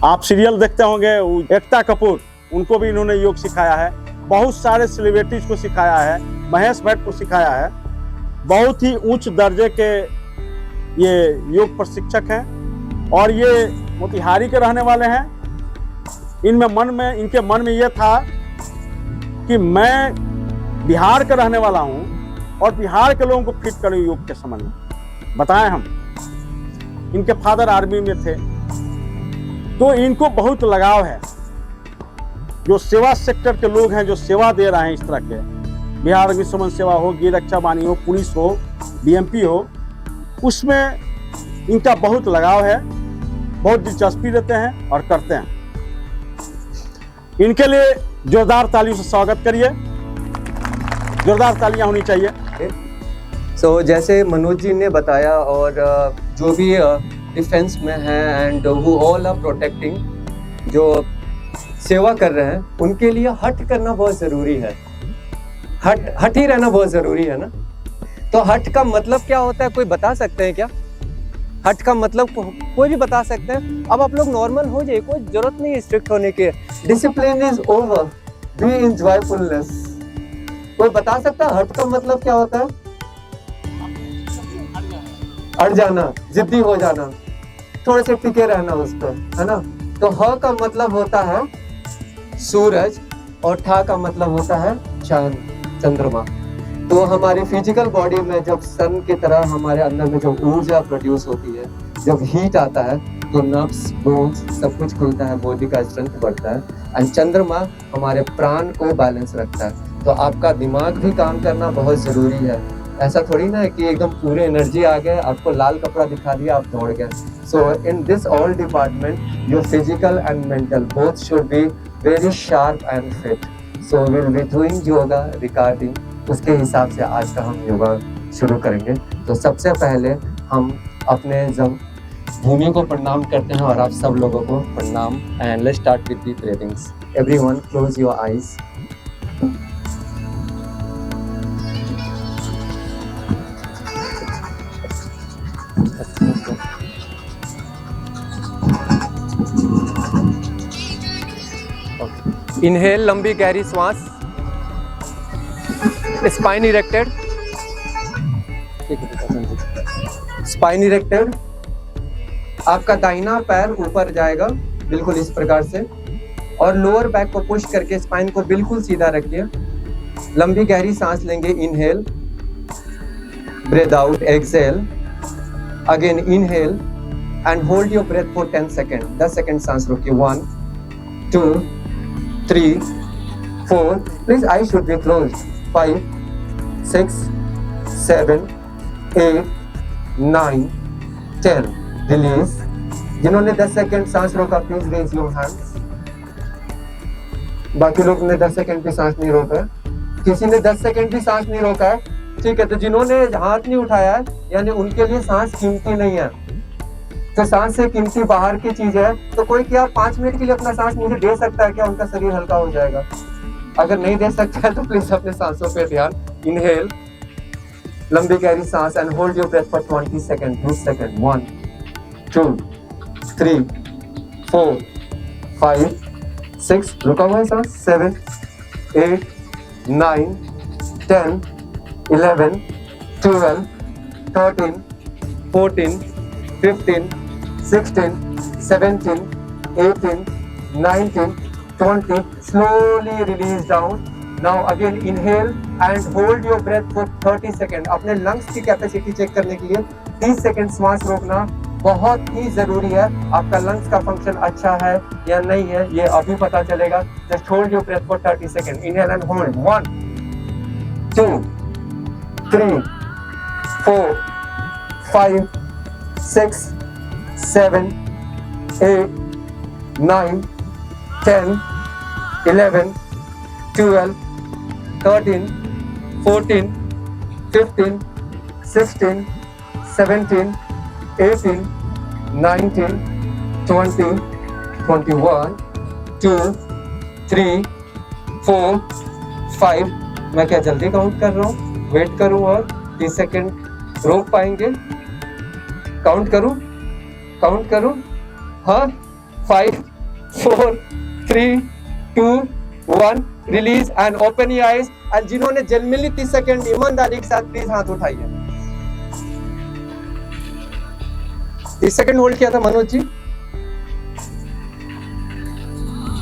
आप सीरियल देखते होंगे, एकता कपूर, उनको भी इन्होंने योग सिखाया है। बहुत सारे सेलिब्रिटीज को सिखाया है, महेश भट्ट को सिखाया है। बहुत ही उच्च दर्जे के ये योग प्रशिक्षक हैं और ये मोतिहारी के रहने वाले हैं। इनके मन में ये था कि मैं बिहार का रहने वाला हूँ और बिहार के लोगों को फिट करूँ योग के संबंध में। बताएं हम, इनके फादर आर्मी में थे, तो इनको बहुत लगाव है। जो सेवा सेक्टर के लोग हैं, जो सेवा दे रहे हैं इस तरह के, बिहार अग्निशमन सेवा हो, गृह रक्षा बानी हो, पुलिस हो, बीएमपी हो, उसमें इनका बहुत लगाव है, बहुत दिलचस्पी लेते हैं और करते हैं। इनके लिए जोरदार तालियों से स्वागत करिए, जोरदार तालियां होनी चाहिए। जैसे मनोज जी ने बताया, और जो भी डिफेंस में है and who all are protecting, जो सेवा कर रहे हैं, उनके लिए हट करना बहुत ज़रूरी है। हट ही रहना बहुत ज़रूरी है ना। तो हट का मतलब क्या होता है, कोई बता सकते हैं क्या? हट का मतलब कोई भी बता सकते हैं। अब आप लोग नॉर्मल हो जाइए, कोई जरूरत नहीं है स्ट्रिक्ट होने की। Discipline is over, be in joyfulness. कोई बता सकता है हट का मतलब क्या होता है? अड़ जाना, जिद्दी हो जाना, थोड़े से टिके रहना उस पर, है ना। तो ह का मतलब होता है सूरज और ठा का मतलब होता है चांद, चंद्रमा। तो हमारी फिजिकल बॉडी में जब सन की तरह हमारे अंदर में जब ऊर्जा प्रोड्यूस होती है, जब हीट आता है, तो नर्व्स, बोन्स सब कुछ खुलता है, बॉडी का स्ट्रेंथ बढ़ता है। एंड चंद्रमा हमारे प्राण को बैलेंस रखता है। तो आपका दिमाग भी काम करना बहुत ज़रूरी है। ऐसा थोड़ी ना है कि एकदम पूरे एनर्जी आ गए, आपको लाल कपड़ा दिखा दिया, आप दौड़ गए। So in this all department your physical and mental both should be very sharp and fit. So will be doing yoga regarding, उसके हिसाब से आज का हम योगा शुरू करेंगे। तो सबसे पहले हम अपने भूमि को प्रणाम करते हैं और आप सब लोगों को प्रणाम। And let's start with the breathings. Everyone close your eyes. Inhale, लंबी गहरी सांस, स्पाइन इरेक्टेड, स्पाइन इरेक्टेड। आपका दाहिना पैर ऊपर जाएगा बिल्कुल इस प्रकार से, और लोअर बैक को पुश करके स्पाइन को बिल्कुल सीधा रखिए। लंबी गहरी सांस लेंगे, inhale, breath out, exhale, again inhale and hold your breath for 10 second. 10 second सांस रोकिए। 1 2 3 4, please I should be closed. 5 6 7 8 9 10। Release. जिन्होंने 10 सेकेंड सांस रोका प्लीज रेज योर हैंड्स। बाकी लोग ने 10 सेकेंड भी सांस नहीं रोका है। किसी ने 10 सेकेंड भी सांस नहीं रोका है, ठीक है। तो जिन्होंने हाथ नहीं उठाया है, यानी उनके लिए सांस कीमती नहीं है। तो सांस से कीमती बाहर की चीज है। तो कोई क्या 5 मिनट के लिए अपना सांस मुझे दे सकता है क्या? उनका शरीर हल्का हो जाएगा। अगर नहीं दे सकता है तो प्लीज अपने सांसों पे ध्यान। इनहेल, लंबी गहरी सांस and hold your breath for 20 second. 20 second. 1 2 3 4 5 6, रुका हुआ है सांस। 7 8 9 10 11 12 13 14 15 16 17 18 19 20. Slowly release down. Now again inhale and hold your breath for 30 seconds. अपने लंग्स की कैपेसिटी चेक करने के लिए 30 सेकंड सांस रोकना बहुत ही जरूरी है। आपका लंग्स का फंक्शन अच्छा है या नहीं है, ये अभी पता चलेगा। Just hold your breath for 30 seconds. Inhale and hold. 1 2 3 4 5 6 7 8 9 10 11 12 13 14 15 16 17 18 19 20 21 2 3 4 5। मैं क्या जल्दी काउंट कर रहा हूँ? वेट करूँ और 30 सेकेंड रोक पाएंगे? काउंट करूँ? हाँ, 5 4, 3, 2, 1, release and open your eyes. And जिन्होंने जेन्युइनली 30 सेकंड ईमानदारी के साथ प्लीज हाथ उठाइए। 30 सेकंड होल्ड किया था मनोज जी,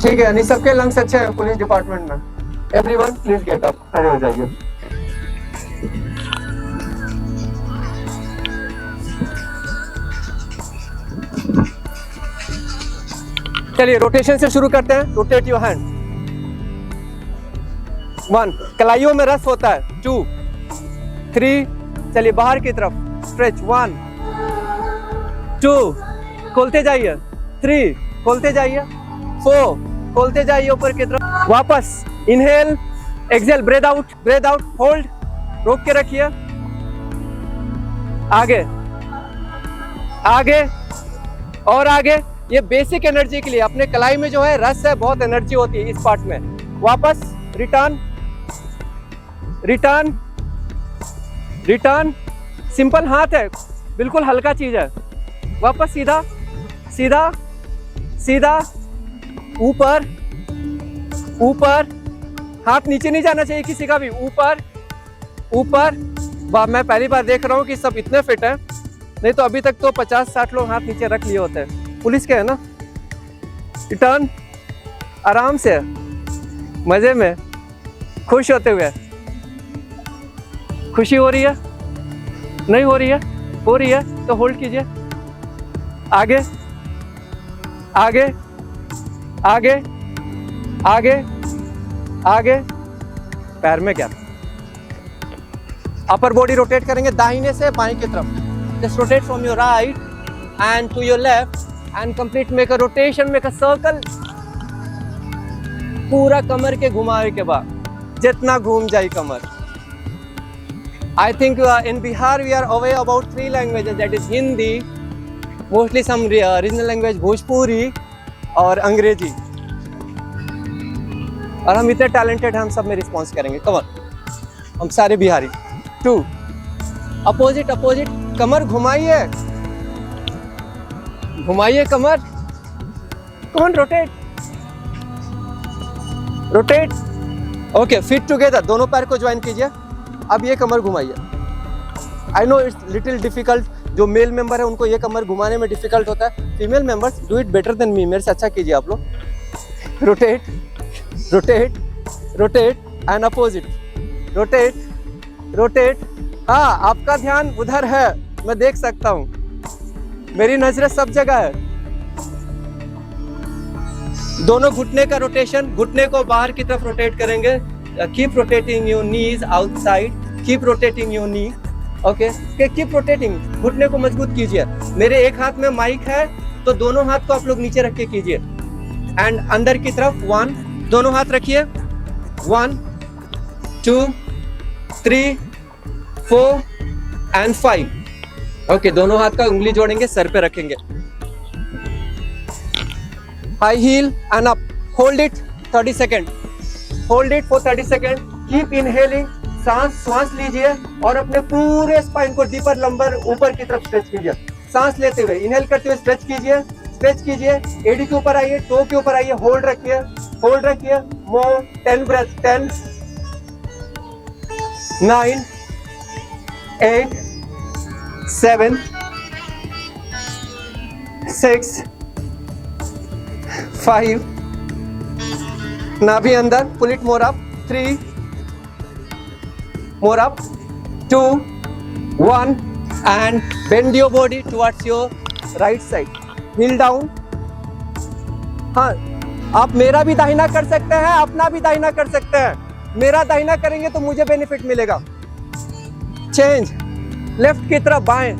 ठीक है। यानी सबके लंग्स अच्छे हैं पुलिस डिपार्टमेंट में। एवरीवन प्लीज गेट अप, खड़े हो जाइए। चलिए रोटेशन से शुरू करते हैं। Rotate your hand. 1, कलाइयों में रस होता है। 2, 3, चलिए बाहर की तरफ स्ट्रेच। 1, 2, खोलते जाइए। 3, खोलते जाइए। 4, खोलते जाइए ऊपर की तरफ। वापस inhale, exhale, breath out, hold, रोक के रखिए। आगे, आगे और आगे। ये बेसिक एनर्जी के लिए, अपने कलाई में जो है रस है, बहुत एनर्जी होती है इस पार्ट में। वापस रिटर्न, रिटर्न, रिटर्न। सिंपल हाथ है, बिल्कुल हल्का चीज है। वापस सीधा, सीधा, सीधा, ऊपर, ऊपर। हाथ नीचे नहीं जाना चाहिए किसी का भी। ऊपर, ऊपर। वाह, मैं पहली बार देख रहा हूँ कि सब इतने फिट हैं, नहीं तो अभी तक तो 50-60 लोग हाथ नीचे रख लिए होते हैं। पुलिस के है ना। रिटर्न, आराम से, मजे में, खुश होते हुए। खुशी हो रही है? नहीं हो रही है? हो रही है तो होल्ड कीजिए। आगे, आगे, आगे, आगे, आगे। पैर में क्या? अपर बॉडी रोटेट करेंगे दाहिने से बाएं की तरफ। Just rotate from your right end to your left end complete make a rotation, make a circle. पूरा कमर के घुमावे के बाद जितना घूम जाए कमर। I think in Bihar we are aware about 3 languages, that is Hindi, mostly some regional language Bhojpuri और अंग्रेजी। और हम इतने टैलेंटेड हैं, हम सब में रिस्पॉन्स करेंगे। कमर, हम सारे बिहारी। 2, opposite, opposite. कमर घुमाइए, घुमाइए कमर। कौन? Rotate, rotate. Okay, feet together, दोनों पैर को ज्वाइन कीजिए। अब ये कमर घुमाइए। I know it's little difficult, जो मेल मेंबर है उनको ये कमर घुमाने में डिफिकल्ट होता है। Female members do it better than me, मेरे से अच्छा कीजिए आप लोग। Rotate, rotate, rotate and opposite, rotate, rotate. हाँ, आपका ध्यान उधर है, मैं देख सकता हूँ, मेरी नजरें सब जगह है। दोनों घुटने का रोटेशन, घुटने को बाहर की तरफ रोटेट करेंगे। Keep rotating your knees outside, keep rotating your knee. Okay, keep rotating. घुटने को मजबूत कीजिए। मेरे एक हाथ में माइक है तो दोनों हाथ को आप लोग नीचे रख के कीजिए एंड अंदर की तरफ। 1, दोनों हाथ रखिए। 1, 2, 3, 4 एंड 5। ओके, दोनों हाथ का उंगली जोड़ेंगे, सर पे रखेंगे। High heel and up. Hold it 30 second. Hold it for 30 second. Keep inhaling, सांस लीजिए और अपने पूरे स्पाइन को डीपर लंबर ऊपर की तरफ स्ट्रेच कीजिए। सांस लेते हुए, इनहेल करते हुए स्ट्रेच कीजिए, स्ट्रेच कीजिए। एडी के ऊपर आइए, टो के ऊपर आइए। होल्ड रखिए, होल्ड रखिए। More 10 breath. 10, 9, 8, 7, 6, 5। नाभि अंदर, pull it more up. 3, more up. 2, 1 and bend your body towards your right side. Heel down. हाँ, आप मेरा भी दाहिना कर सकते हैं, अपना भी दाहिना कर सकते हैं। मेरा दाहिना करेंगे तो मुझे बेनिफिट मिलेगा। चेंज, लेफ्ट की तरफ बाएं,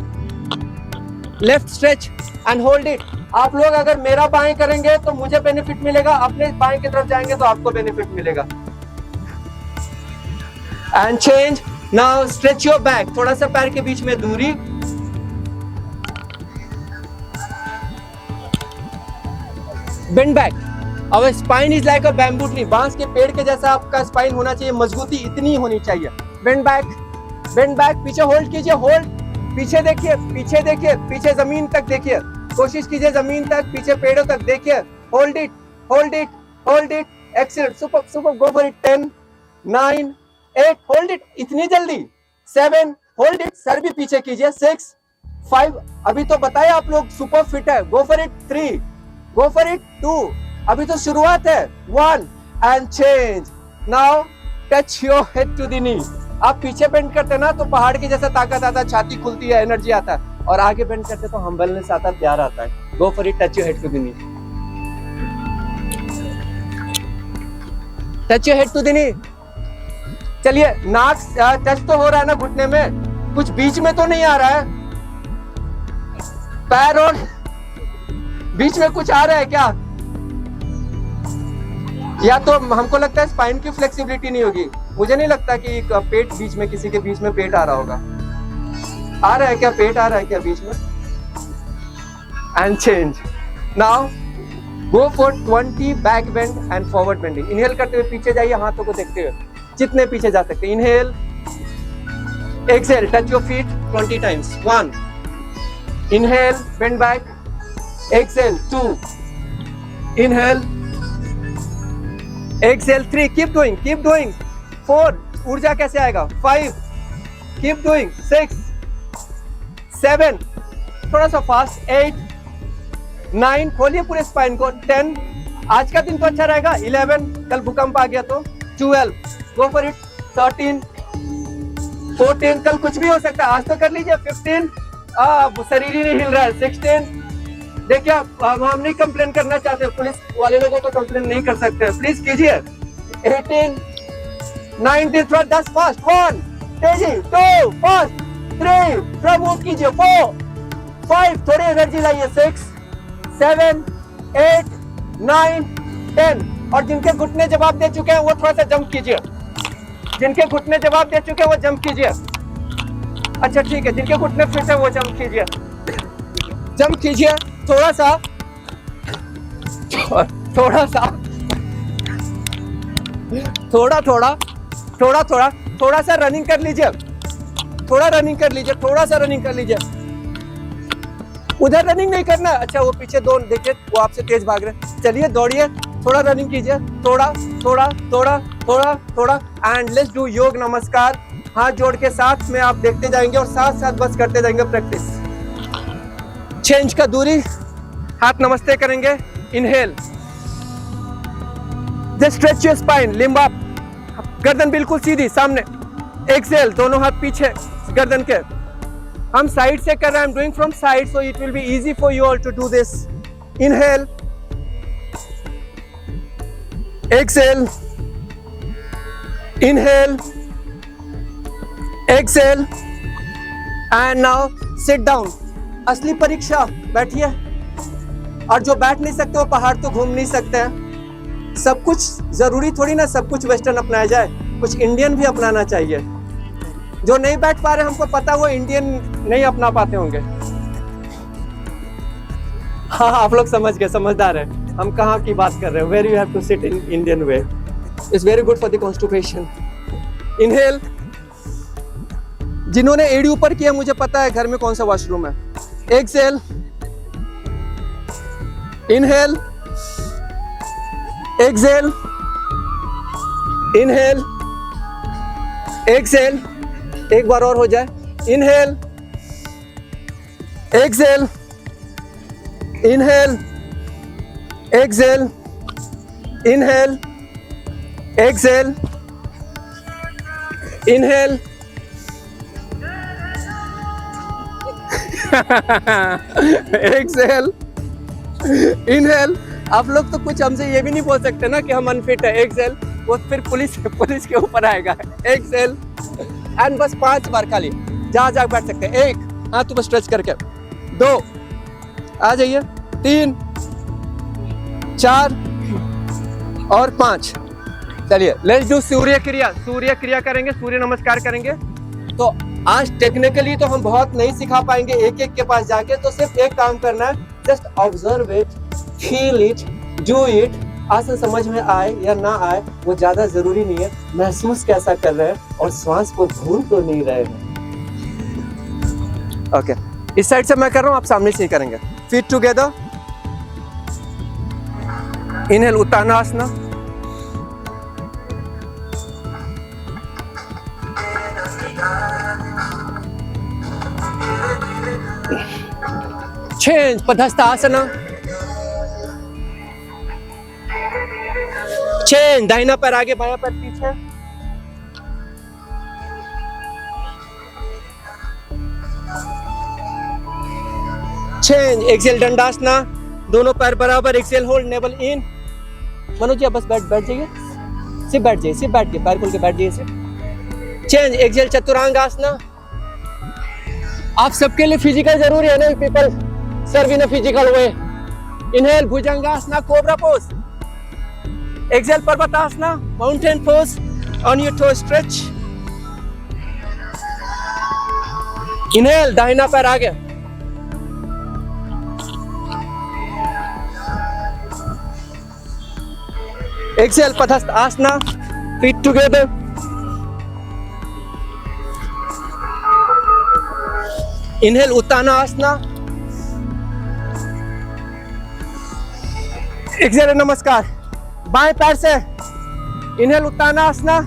left stretch and hold it. आप लोग अगर मेरा बाएं करेंगे तो मुझे बेनिफिट मिलेगा, अपने बाएं की तरफ जाएंगे तो आपको बेनिफिट मिलेगा। And change. Now stretch your back, थोड़ा सा पैर के बीच में दूरी। Bend back. Our spine is like a bamboo tree, बांस के पेड़ के जैसा आपका स्पाइन होना चाहिए, मजबूती इतनी होनी चाहिए। Bend back, bend back. पीछे होल्ड कीजिए, होल्ड। पीछे देखिए, पीछे देखिए, पीछे जमीन तक देखिए, कोशिश कीजिए जमीन तक, पीछे पेड़ों तक देखिए। Hold it, hold it, excellent, super, go for it, 10, 9, 8, hold it, इतनी जल्दी, 7, hold it, सर भी पीछे कीजिए, 6, 5, अभी तो बताए आप लोग सुपर फिट है, go for it, 3, go for it, 2, अभी तो शुरुआत है, 1, and change, now touch your head to the knee, आप पीछे बेंड करते ना तो पहाड़ की जैसा ताकत आता है, छाती खुलती है, एनर्जी आता है, और आगे बेंड करते तो हम्बलनेस आता है, प्यार आता है, go for it, touch your head to the knee, touch your head to the knee, चलिए नाक टच तो हो रहा है ना घुटने में, कुछ बीच में तो नहीं आ रहा है, पैर और बीच में कुछ आ रहा है क्या? या तो हमको लगता है स्पाइन की फ्लेक्सिबिलिटी नहीं होगी, मुझे नहीं लगता कि पेट बीच में, किसी के बीच में पेट आ रहा होगा, आ रहा है क्या, पेट आ रहा है क्या बीच में? And change, now go for 20 back bend and forward bending, inhale करते हुए पीछे जाइए, हाथों को देखते हुए जितने पीछे जा सकते हैं, inhale, exhale, touch your feet 20 times, 1, inhale, bend back, exhale, 2, inhale, exhale, 3, keep doing, 4, ऊर्जा कैसे आएगा, 5, कीप डूइंग, 6, 7, थोड़ा सा फास्ट, 8, 9, खोलिए पूरे स्पाइन को, 10, आज का दिन तो अच्छा रहेगा, 11, कल भूकंप आ गया तो, 12, go for it, 13, 14, कल कुछ भी हो सकता है, आज तो कर लीजिए, 15, शरीर ही नहीं हिल रहा है, 16, देखिए हम नहीं कंप्लेन करना चाहते, पुलिस वाले लोगों को कंप्लेन नहीं कर सकते, प्लीज कीजिए, 18, 19, थोड़ा 10 फास्ट, 1, तेजी, 2, फास्ट, 3, थोड़ा मूव कीजिए, 4, 5, थोड़ी एनर्जी लाइए, 6, 7, 8, 9, 10, और जिनके घुटने जवाब दे चुके हैं वो थोड़ा सा जंप कीजिए, जिनके घुटने जवाब दे चुके हैं वो जंप कीजिए, अच्छा ठीक है, जिनके घुटने फिट है वो जंप कीजिए, थोड़ा सा रनिंग कर लीजिए, थोड़ा सा रनिंग कर लीजिए, उधर रनिंग नहीं करना, अच्छा वो पीछे दो देखिए वो आपसे तेज भाग रहे, चलिए दौड़िए, थोड़ा रनिंग कीजिए, थोड़ा, एंड लेट्स डू योग नमस्कार, हाथ जोड़ के साथ में आप देखते जाएंगे और साथ बस करते जाएंगे प्रैक्टिस, चेंज का दूरी, हाथ नमस्ते करेंगे, inhale, just stretch your spine, limb up, गर्दन बिल्कुल सीधी सामने, एक्सहेल, दोनों हाथ पीछे गर्दन के, हम साइड से कर रहे हैं, I am doing from side, so it will be easy for you all to do this, inhale, exhale, inhale, exhale, and now sit down, असली परीक्षा, बैठिए, और जो बैठ नहीं सकते वो पहाड़ तो घूम नहीं सकते हैं, सब कुछ जरूरी थोड़ी ना सब कुछ वेस्टर्न अपनाया जाए, कुछ इंडियन भी अपनाना चाहिए, जो नहीं बैठ पा रहे हमको पता वो इंडियन नहीं अपना पाते होंगे, हाँ आप लोग समझ गए, समझदार है, हम कहाँ की बात कर रहे हैं, where you have to sit in Indian way, it's very good for the constipation, inhale, जिन्होंने एड़ी ऊपर किया मुझे पता है घर में कौन सा वॉशरूम है, exhale, inhale, exhale, inhale, exhale, एक बार और हो जाए, inhale, exhale, inhale, exhale, inhale, exhale, inhale, exhale, inhale, आप लोग तो कुछ हमसे ये भी नहीं बोल सकते ना कि हम अनफिट है, एक्सहेल, वो फिर पुलिस के ऊपर आएगा, एक्सहेल, एंड बस 5 बार खाली, जहाँ बैठ सकते हैं, 1 हाथ ऊपर स्ट्रेच करके, 2 आ जाइए, 3 4 और 5, चलिए लेट्स डू सूर्य क्रिया करेंगे, सूर्य नमस्कार करेंगे, तो आज टेक्निकली तो हम बहुत नहीं सिखा पाएंगे एक के पास जाके, तो सिर्फ एक काम करना है, just observe it, feel it, do it, आसन समझ में आए या ना आए वो ज्यादा जरूरी नहीं है, महसूस कैसा कर रहे हैं और श्वास को भूल तो नहीं रहे हैं, ओके, इस साइड से मैं कर रहा हूँ, आप सामने से ही करेंगे, feet together, inhale uttanasana, change padasthasana, change दाहिना पैर आगे बायां पैर पीछे, चेंज एक्सेल दंडासना, दोनों पैर बराबर, एक्सेल होल्ड नेवल इन। मनोज जी बस बैठ जाइए, सिर्फ बैठ जाइए, सिर्फ बैठ के पैर खोल के बैठ जाइए सिर्फ। Change exhale chaturangasana. आप सबके लिए फिजिकल जरूरी है ना, people serve in a physical way. Inhale bhujangasana, cobra pose. Exhale parvatasana, mountain pose, on your toe stretch. Inhale दाहिना पैर आगे, exhale padastha asana, feet together. Inhale uttana asana, exhale namaskar. बाएं पैर से inhale uttana asana,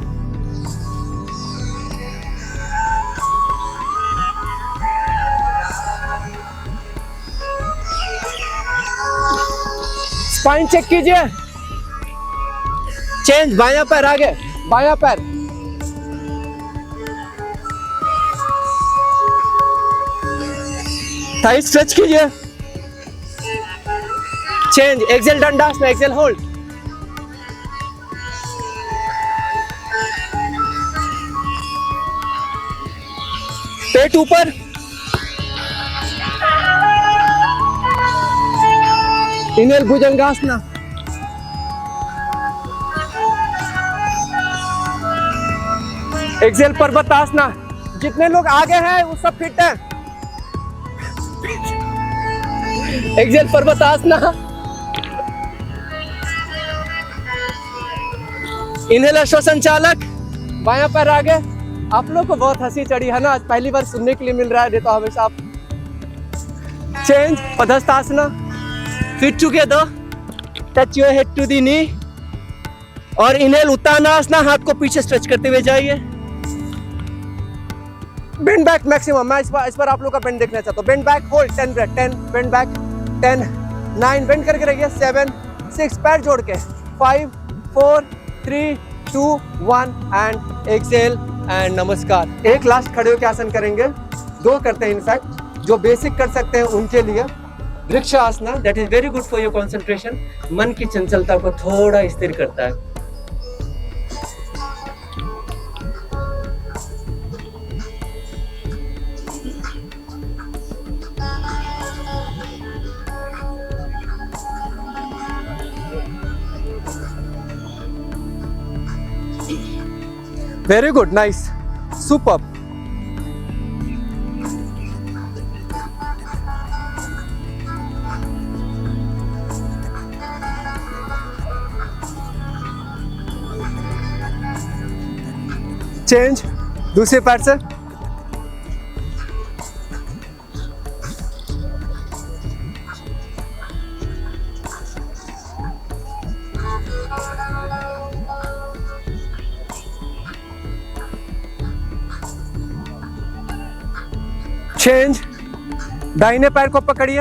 spine check कीजिए। चेंज बायां पैर आगे, बायां पैर, थाई स्ट्रेच कीजिए। Change exhale dandasana, exhale hold. पेट ऊपर, इनहेल भुजंगासना, एक्सेल पर्वतासना। जितने लोग आगे हैं वो सब फिट है। एक्सेल पर्वतासना, इनहेल अश्व संचालक, बायां पैर आगे। आप लोग को बहुत हंसी चढ़ी है ना, आज पहली बार सुनने के लिए मिल रहा है, देता हमेशा आप। Change padasthasana, feet together, touch your head to the knee. और इनहेल उत्तानासना, हाथ को पीछे स्ट्रेच करते हुए जाइए। बेंड बैक मैक्सिमम, मैं इस बार आप लोग का बेंड देखना चाहता हूँ। Bend back hold 10 breath, 10 bend back, 10 9 bend करके रखिए, 7 6 पैर जोड़ के, 5 4 3 2 1 एंड एक्सेल एंड नमस्कार। एक लास्ट खड़े होकर आसन करेंगे, 2 करते हैं इनफैक्ट, जो बेसिक कर सकते हैं उनके लिए। Vriksha asana, that is very good for your concentration, मन की चंचलता को थोड़ा स्थिर करता है। Very good, nice, superb. Change, दूसरे पैर से। चेंज, दाहिने पैर को पकड़िए।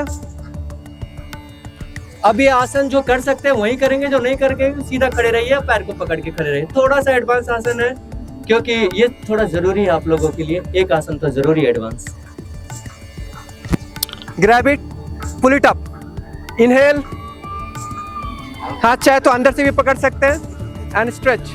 अब ये आसन जो कर सकते हैं वही करेंगे, जो नहीं करके सीधा खड़े रहिए, पैर को पकड़ के खड़े रहिए। थोड़ा सा एडवांस आसन है क्योंकि ये थोड़ा जरूरी है आप लोगों के लिए, एक आसन तो जरूरी है advance. Grab it, pull it up, inhale, हाथ चाहे तो अंदर से भी पकड़ सकते हैं, एंड स्ट्रेच।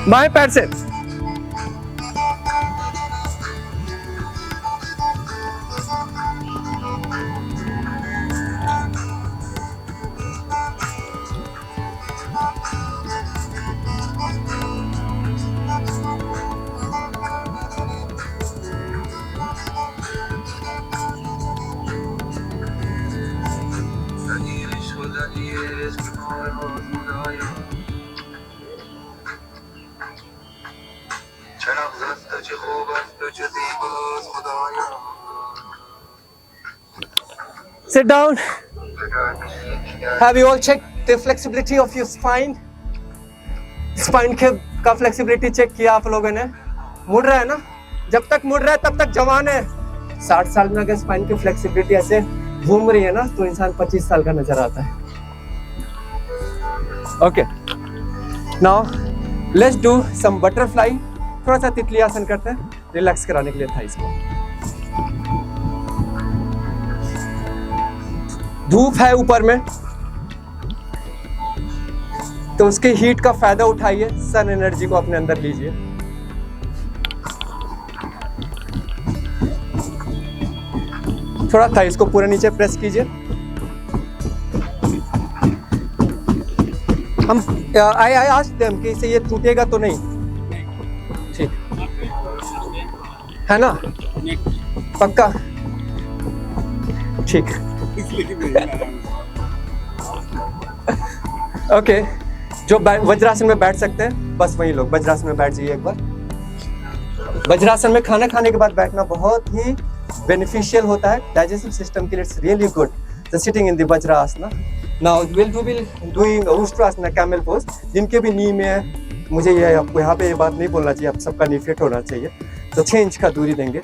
बाएं पैर से Sit down. Have you all checked the flexibility of your spine? Spine का फ्लेक्सिबिलिटी चेक किया आप लोगों ने? मुड़ रहा है ना? जब तक मुड़ रहा है तब तक जवान है। 60 साल में अगर स्पाइन की फ्लेक्सिबिलिटी ऐसे घूम रही है ना तो इंसान 25 साल का नजर आता है। Okay, now let's do some butterfly. थोड़ा सा तितली आसन करते हैं रिलैक्स कराने के लिए थाइस को। धूप है ऊपर में तो उसके हीट का फायदा उठाइए, सन एनर्जी को अपने अंदर लीजिए। थोड़ा थाइस को पूरे नीचे प्रेस कीजिए। हम आई आज देम कि इसे ये टूटेगा तो नहीं, ठीक है ना? पक्का? ठीक। ओके, जो वज्रासन में बैठ सकते हैं बस वही लोग वज्रासन में बैठ जाइए एक बार। वज्रासन में खाना खाने के बाद बैठना बहुत ही बेनिफिशियल होता है डाइजेस्टिव सिस्टम के लिए। It's really good the sitting in the vajrasana. Now will doing ushtrasana, camel pose. जिनके भी नी में है, मुझे ये आपको यहाँ पे ये बात नहीं बोलना चाहिए, आप सबका नी फिट होना चाहिए। तो 6 इंच का दूरी देंगे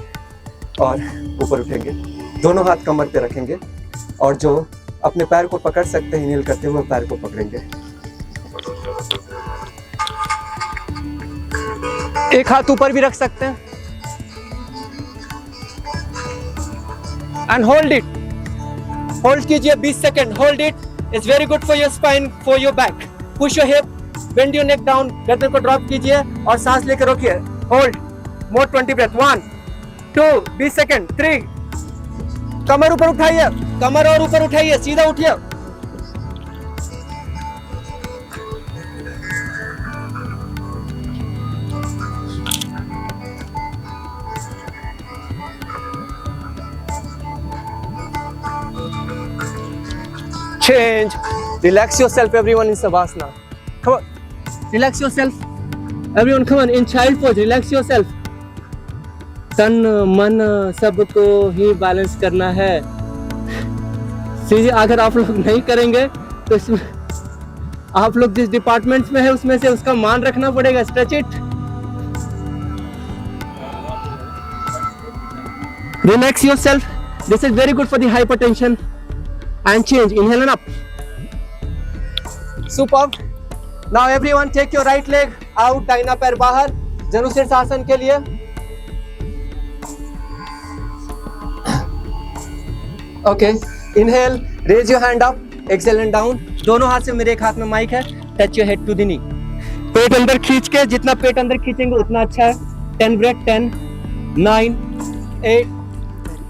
और ऊपर उठेंगे, दोनों हाथ कमर पे रखेंगे और जो अपने पैर को पकड़ सकते हैं इनहेल करते हुए पैर को पकड़ेंगे। एक हाथ ऊपर भी रख सकते हैं एंड होल्ड इट। होल्ड कीजिए 20 second. Hold it, it's very good for your spine, for your back. Push your hip, bend your neck down, गर्दन को ड्रॉप कीजिए और सांस लेकर रोकिए। Hold more 20 breath. 1 2 20 सेकेंड। 3, कमर ऊपर उठाइए, कमर और ऊपर उठाइए, सीधा उठिए। Change. Relax yourself, everyone, in Savasana. Come on. Relax yourself. Everyone, come on. In child pose, relax yourself. तन मन सबको ही बैलेंस करना है। अगर आप लोग नहीं करेंगे तो इसमें आप लोग जिस डिपार्टमेंट में है उसमें से उसका मान रखना पड़ेगा। Stretch it. Relax yourself. This is very good for the hypertension. And change. Inhale and up. Superb. Now everyone take your right leg out, दाहिना पैर बाहर, धनुशीर्षासन के लिए। Okay. Inhale, raise your hand up, exhale and down. दोनों हाथ से, मेरे एक हाथ में माइक है, touch your head to the knee. पेट अंदर खींच के, जितना पेट अंदर खींचेंगे उतना अच्छा है। 10 breath, 10, 9, 8.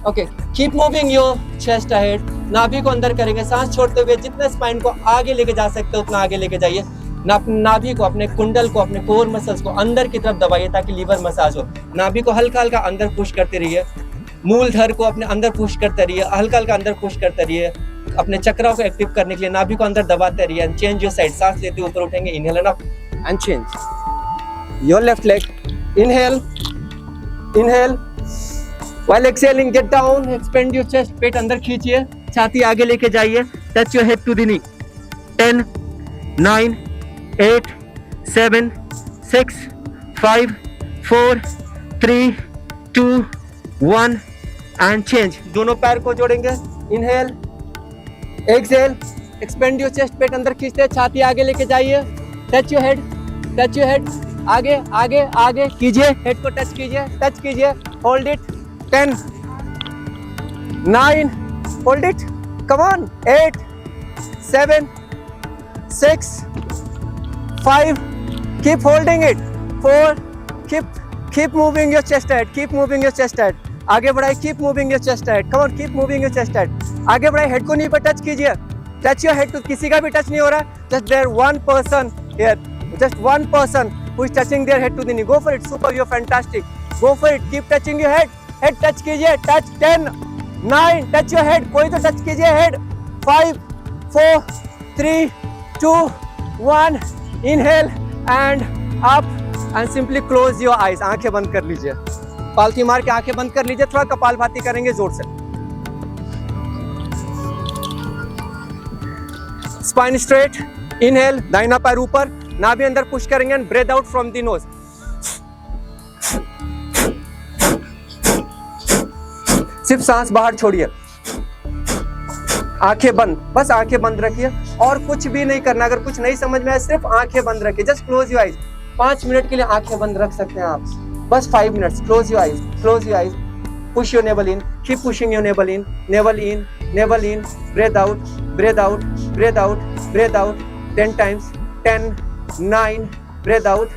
Okay. Keep moving your chest ahead. नाभि को अंदर करेंगे, सांस छोड़ते हुए जितने स्पाइन को आगे लेके जा सकते हो उतना आगे लेके जाइए। नाभि को, अपने कुंडल को, अपने कोर मसल्स को अंदर की तरफ दबाइए ताकि लीवर मसाज हो। नाभि को हल्का हल्का अंदर पुश करते रहिए। मूलधर को अपने अंदर पुश करते रहिए, हल्का हल्का अंदर पुश करते रहिए। अपने चक्राओं को एक्टिव करने के लिए नाभि को अंदर दबाते रहिए। And change your side. सांस लेते ऊपर उठेंगे, inhale and up and change your left leg. Inhale, inhale, while exhaling get down, expand your chest. पेट अंदर खींचिए, छाती आगे लेके जाइए, touch your head to the knee. 10, 9, 8, 7, 6, 5, 4, 3, 2, 1 and change. दोनों पैर को जोड़ेंगे। Inhale, exhale, expand your chest. पेट अंदर खींचते, छाती आगे लेके जाइए, touch your head, touch your head. आगे आगे आगे कीजिए, हेड को टच कीजिए, टच कीजिए। Hold it. 10, 9, hold it, come on, 8, 7, 6, 5, keep holding it, 4, keep moving your chest ahead, keep moving your chest ahead, आगे बढ़ाइए, keep moving your chest ahead, come on, keep moving your chest ahead, आगे बढ़ाइए, head को नी पर touch कीजिए, touch your head to, किसी का भी टच नहीं हो रहा, just there one person here, just one person who is touching their head to the knee, go for it, super, you're fantastic, go for it, keep touching your head, head touch कीजिए, touch. 10, 9, touch your head, कोई तो touch कीजिए head. 5, 4, 3, 2, 1, inhale and up and simply close your eyes. आंखें बंद कर लीजिए, पालथी मार के आंखें बंद कर लीजिए, थोड़ा कपालभाति करेंगे जोर से. स्पाइन स्ट्रेट, इनहेल, दाहिना पैर ऊपर, नाभि अंदर पुश करेंगे and breath out from the nose. सिर्फ सांस बाहर छोड़िए, आंखें बंद, बस आंखें बंद रखिए और कुछ भी नहीं करना. अगर कुछ नहीं समझ में आए सिर्फ आंखें बंद रखिए. Just close your eyes. 5 minute के लिए आंखें बंद रख सकते हैं आप, बस 5 minutes. Close your eyes, close your eyes. Push your navel in, keep pushing your navel in, navel in, navel in. Breath out, breath out, breath out, breath out. 10 times. 10, 9, breath out.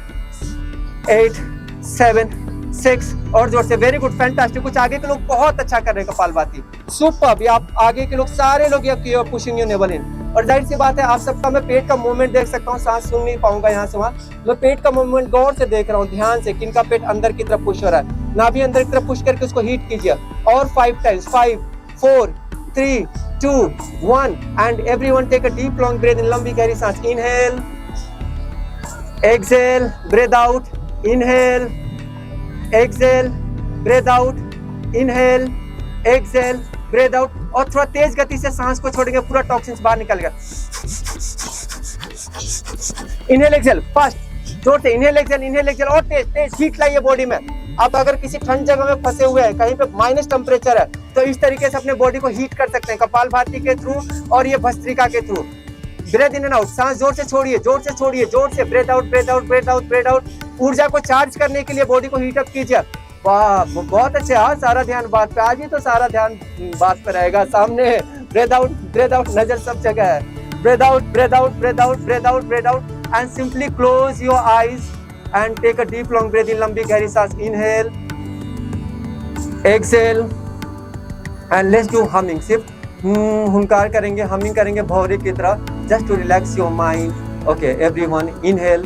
8, 7, 6 और जोर से. Very good, fantastic. कुछ आगे के लोग बहुत अच्छा कर रहे हैं कपालभाति, सुपर्ब. ये आप आगे के लोग सारे लोग ये पुशिंग योर नेवल इन. और जाहिर सी बात है आप सबका मैं पेट का मूवमेंट देख सकता हूँ, सांस सुन नहीं पाऊंगा यहाँ से वहाँ. मैं पेट का मूवमेंट गौर से देख रहा हूँ, ध्यान से, किनका पेट अंदर की तरफ पुश हो रहा है. नाभि अंदर की तरफ पुश करके उसको हीट कीजिए. और 5 times. 5, 4, 3, 2, 1 and everyone take a deep long breath in. लंबी गहरी सांस. Inhale, exhale, breath out. Inhale, exhale, breath out. Inhale, exhale, breath out. और थोड़ा तेज गति से सांस को छोड़ेंगे, पूरा टॉक्सिन्स बाहर निकलेगा. इनहेल, एक्सहेल, फास्ट, जोर से. इनहेल, एक्सहेल, इनहेल, एक्सहेल और तेज तेज. हीट लाइए बॉडी में. आप अगर किसी ठंड जगह में फंसे हुए हैं, कहीं पे माइनस टेम्परेचर है, तो इस तरीके से अपने बॉडी को हीट कर सकते हैं कपालभाति के थ्रू और ये भस्त्रिका के थ्रू. Breath in and out. सांस जोर से छोड़िए, जोर से छोड़िए, जोर से. Breath out, breath out, breath out, breath out. ऊर्जा को चार्ज करने के लिए बॉडी को हीट अप कीजिए. वाह, बहुत अच्छे. हाँ, सारा ध्यान बात पे. आज ही तो सारा ध्यान बात पे रहेगा. सामने है. ब्रेथ आउट, ब्रेथ आउट, नजर सब जगह है. Breath out, breath out, breath out, breath out, breath out and simply close your eyes and take a deep long breath in. लंबी गहरी सांस. Inhale, exhale and let's do humming. सिर्फ हुंकार करेंगे, हमिंग करेंगे भौरे की तरह, just to relax your mind. Okay everyone, inhale.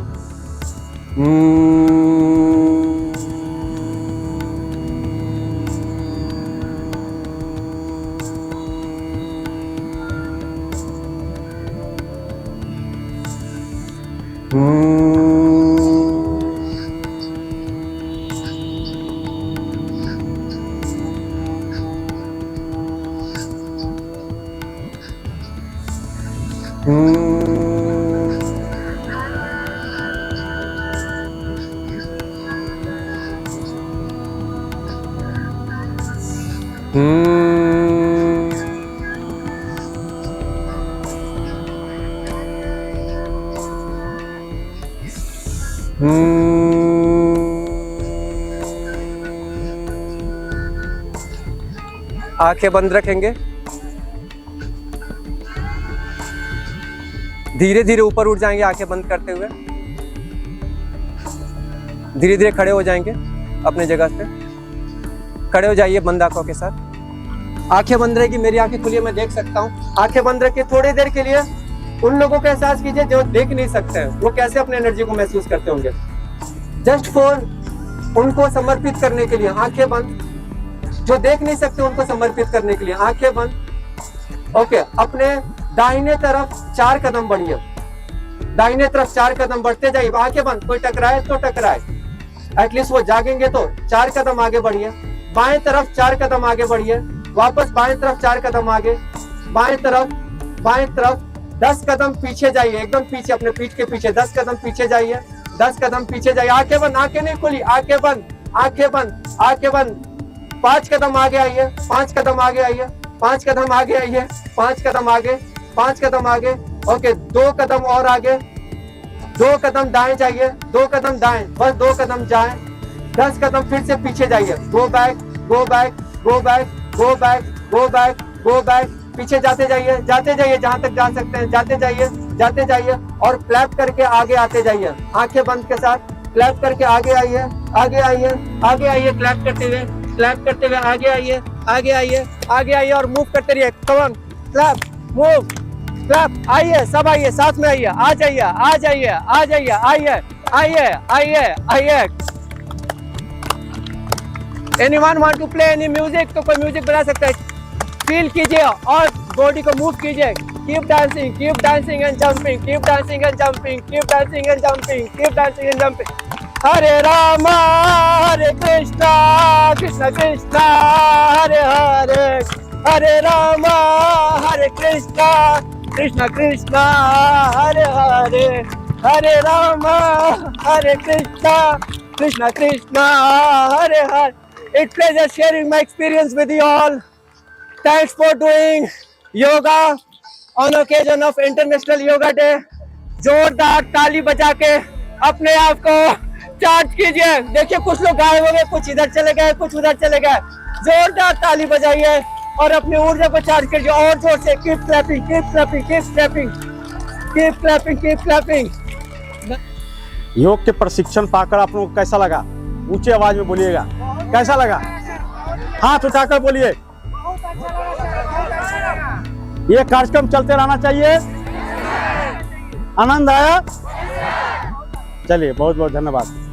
आंखें बंद रखेंगे. धीरे धीरे ऊपर उठ जाएंगे आंखें बंद करते हुए. धीरे धीरे खड़े हो जाएंगे अपने जगह से. खड़े हो जाइए बंद आंखों के साथ. आंखें बंद रहेगी, मेरी आंखें खुली है, मैं देख सकता हूँ. आंखें बंद रखिए. थोड़ी देर के लिए उन लोगों का एहसास कीजिए जो देख नहीं सकते हैं, वो कैसे अपने एनर्जी को महसूस करते होंगे. जस्ट फॉर उनको समर्पित करने के लिए आंखें बंद. जो देख नहीं सकते उनको समर्पित करने के लिए आंखें बंद. ओके, अपने दाहिने तरफ 4 कदम बढ़िए. दाहिने तरफ 4 कदम बढ़ते जाइए. आंखें बंद. कोई टकराए तो टकराए, एटलीस्ट वो जागेंगे तो. 4 कदम आगे बढ़िए. बाएं तरफ 4 कदम आगे बढ़िए. वापस बाएं तरफ 4 कदम आगे. बाएं तरफ, बाएं तरफ 10 कदम पीछे जाइए, एकदम पीछे, अपने पीठ के पीछे 10 कदम पीछे जाइए. 10 कदम पीछे जाइए. आंखें बंद. आंखें नहीं खुली. आंखें बंद, आंखें बंद, आंखें बंद. 5 कदम आगे आइए. 5 कदम आगे आइए. 5 कदम आगे आइए. 5 कदम आगे. 5 कदम आगे. ओके, 2 कदम और आगे. 2 कदम दाएं जाइए. 2 कदम दाएं, बस 2 कदम जाएं. 10 कदम फिर से पीछे जाइए. Go back, go back, go back, go back, go back, go back. पीछे जाते जाइए, जाते जाइए, जहां तक जा सकते हैं जाते जाइए, जाते जाइए. और क्लैप करके आगे आते जाइए. आंखें बंद के साथ क्लैप करके आगे आइए, आगे आइए, आगे आइए. क्लैप करते हुए, क्लैप करते हुए आगे आइए, आगे आइए, आगे आइए और मूव करते रहिए. Come on, clap, move, clap. आइए, सब आइए, साथ में आइए. आ जाइए, आ जाइए, आ जाइए, आइए, आइए, आइए, आइए. Anyone want to play any music? तो कोई म्यूजिक बना सकता है. फील कीजिए और बॉडी को मूव कीजिए. keep dancing and jumping, keep dancing and jumping, keep dancing and jumping, keep dancing and jumping. Hare Rama, Hare Krishna, Krishna Krishna, Hare Hare, Hare Rama, Hare Krishna, Krishna Krishna, Hare Hare, Hare Rama, Hare Krishna, Krishna Krishna, Hare Hare. It's pleasure sharing my experience with you all. Thanks for doing yoga on occasion of International Yoga Day. जोरदार ताली बजा के अपने आप को charge कीजिए। देखिए कुछ लोग गायब हो गए, कुछ इधर चले गए, कुछ उधर चले गए। जोरदार ताली बजाइए और अपनी ऊर्जा को चार्ज कीजिए और जोर से। Keep clapping, keep clapping, keep clapping, keep clapping, keep clapping. योग के प्रशिक्षण पाकर आप लोगों को कैसा लगा? ऊंची आवाज में बोलिएगा, कैसा लगा? हाथ उठाकर बोलिए। ये कार्यक्रम चलते रहना चाहिए। आनंद आया? चलिए, बहुत बहुत धन्यवाद।